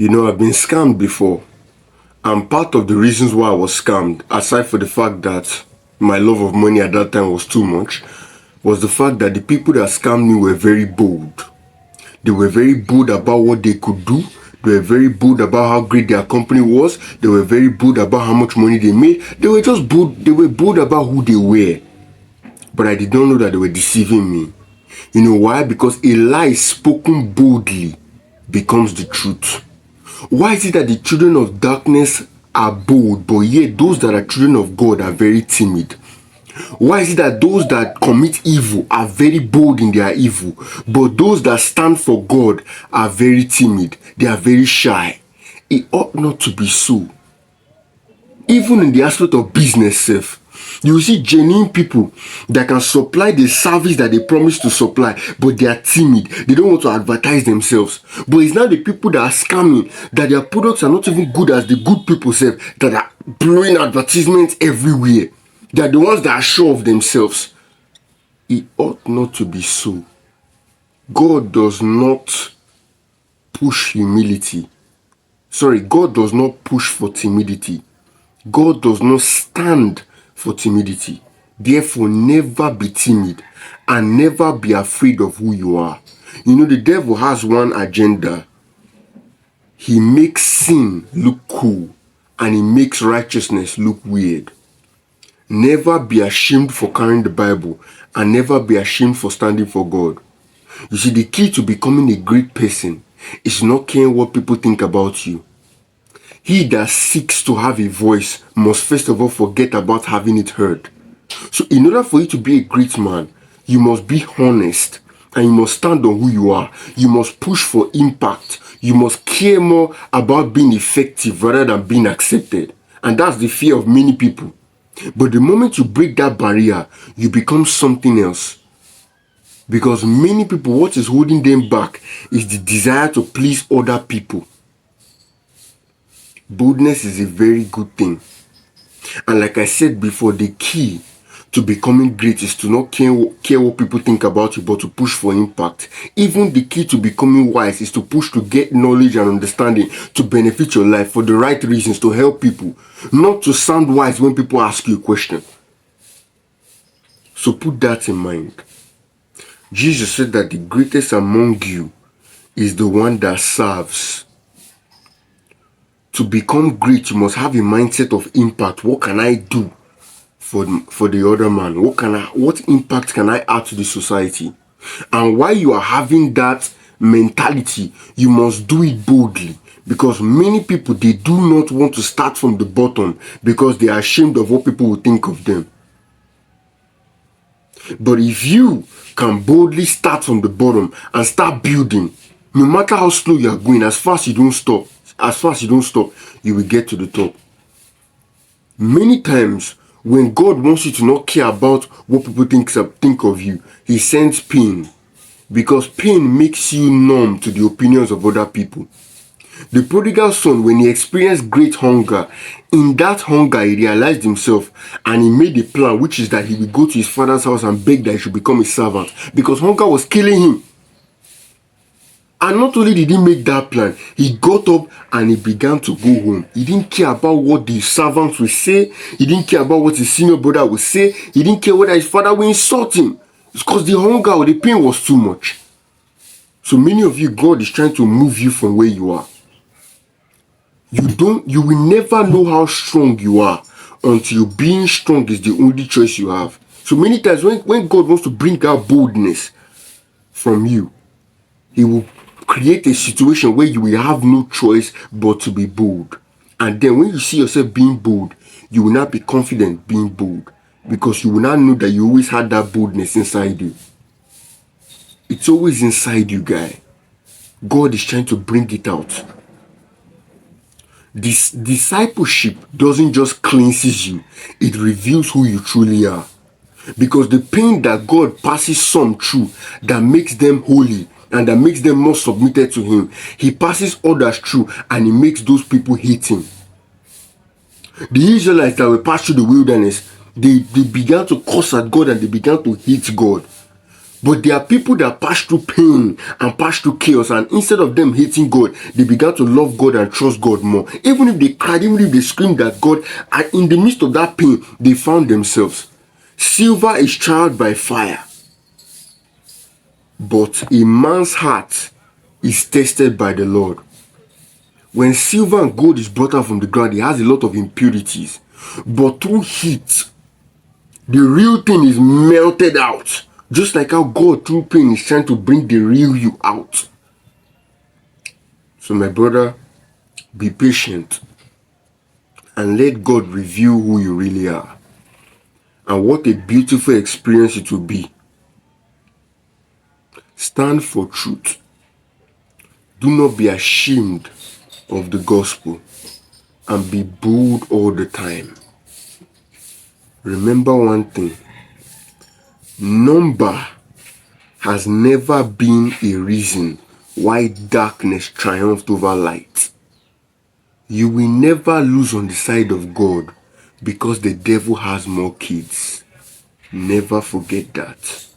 I've been scammed before. And part of the reasons why I was scammed, aside for the fact that my love of money at that time was too much, was the fact that the people that scammed me were very bold. They were very bold about what they could do. They were very bold about how great their company was. They were very bold about how much money they made. They were just bold. They were bold about who they were. But I did not know that they were deceiving me. You know why? Because a lie spoken boldly becomes the truth. Why is it that the children of darkness are bold, but yet those that are children of God are very timid? Why is it that those that commit evil are very bold in their evil, but those that stand for God are very timid? They are very shy. It ought not to be so. Even in the aspect of business self, you see genuine people that can supply the service that they promise to supply, but they are timid. They don't want to advertise themselves. But it's now the people that are scamming, that their products are not even good as the good people self, that are blowing advertisements everywhere. They are the ones that are sure of themselves. It ought not to be so. God does not push humility. God does not push for timidity. God does not stand for timidity. Therefore, never be timid and never be afraid of who you are. The devil has one agenda. He makes sin look cool and he makes righteousness look weird. Never be ashamed for carrying the Bible and never be ashamed for standing for God. You see, the key to becoming a great person is not caring what people think about you. He that seeks to have a voice must first of all forget about having it heard. So in order for you to be a great man, you must be honest and you must stand on who you are. You must push for impact. You must care more about being effective rather than being accepted. And that's the fear of many people. But the moment you break that barrier, you become something else. Because many people, what is holding them back is the desire to please other people. Boldness is a very good thing. And like I said before, the key to becoming great is to not care what people think about you, but to push for impact. Even the key to becoming wise is to push to get knowledge and understanding to benefit your life for the right reasons, to help people, not to sound wise when people ask you a question. So put that in mind. Jesus said that the greatest among you is the one that serves. To become great, you must have a mindset of impact. What can I do for the other man? What impact can I add to the society? And while you are having that mentality, you must do it boldly. Because many people, they do not want to start from the bottom because they are ashamed of what people will think of them. But if you can boldly start from the bottom and start building, no matter how slow you are going, as fast as you don't stop, you will get to the top. Many times, when God wants you to not care about what people think of you, He sends pain. Because pain makes you numb to the opinions of other people. The prodigal son, when he experienced great hunger, in that hunger he realized himself and he made a plan, which is that he will go to his father's house and beg that he should become a servant. Because hunger was killing him. And not only did he make that plan, he got up and he began to go home. He didn't care about what the servants would say. He didn't care about what his senior brother would say. He didn't care whether his father would insult him. It's because the hunger or the pain was too much. So many of you, God is trying to move you from where you are. You will never know how strong you are until being strong is the only choice you have. So many times when God wants to bring out boldness from you, He will create a situation where you will have no choice but to be bold. And then when you see yourself being bold, you will not be confident being bold. Because you will not know that you always had that boldness inside you. It's always inside you, guy. God is trying to bring it out. This discipleship doesn't just cleanses you, it reveals who you truly are. Because the pain that God passes some through that makes them holy and that makes them more submitted to Him, He passes others through and He makes those people hate Him. The Israelites that were passed through the wilderness, they began to curse at God and they began to hate God. But there are people that pass through pain and pass through chaos, and instead of them hating God, they began to love God and trust God more. Even if they cried, even if they screamed at God, and in the midst of that pain, they found themselves. Silver is tried by fire, but a man's heart is tested by the Lord. When silver and gold is brought out from the ground, it has a lot of impurities. But through heat, the real thing is melted out. Just like how God through pain is trying to bring the real you out. So my brother, be patient and let God reveal who you really are. And what a beautiful experience it will be. Stand for truth. Do not be ashamed of the gospel. And be bold all the time. Remember one thing. Number has never been a reason why darkness triumphed over light. You will never lose on the side of God because the devil has more kids. Never forget that.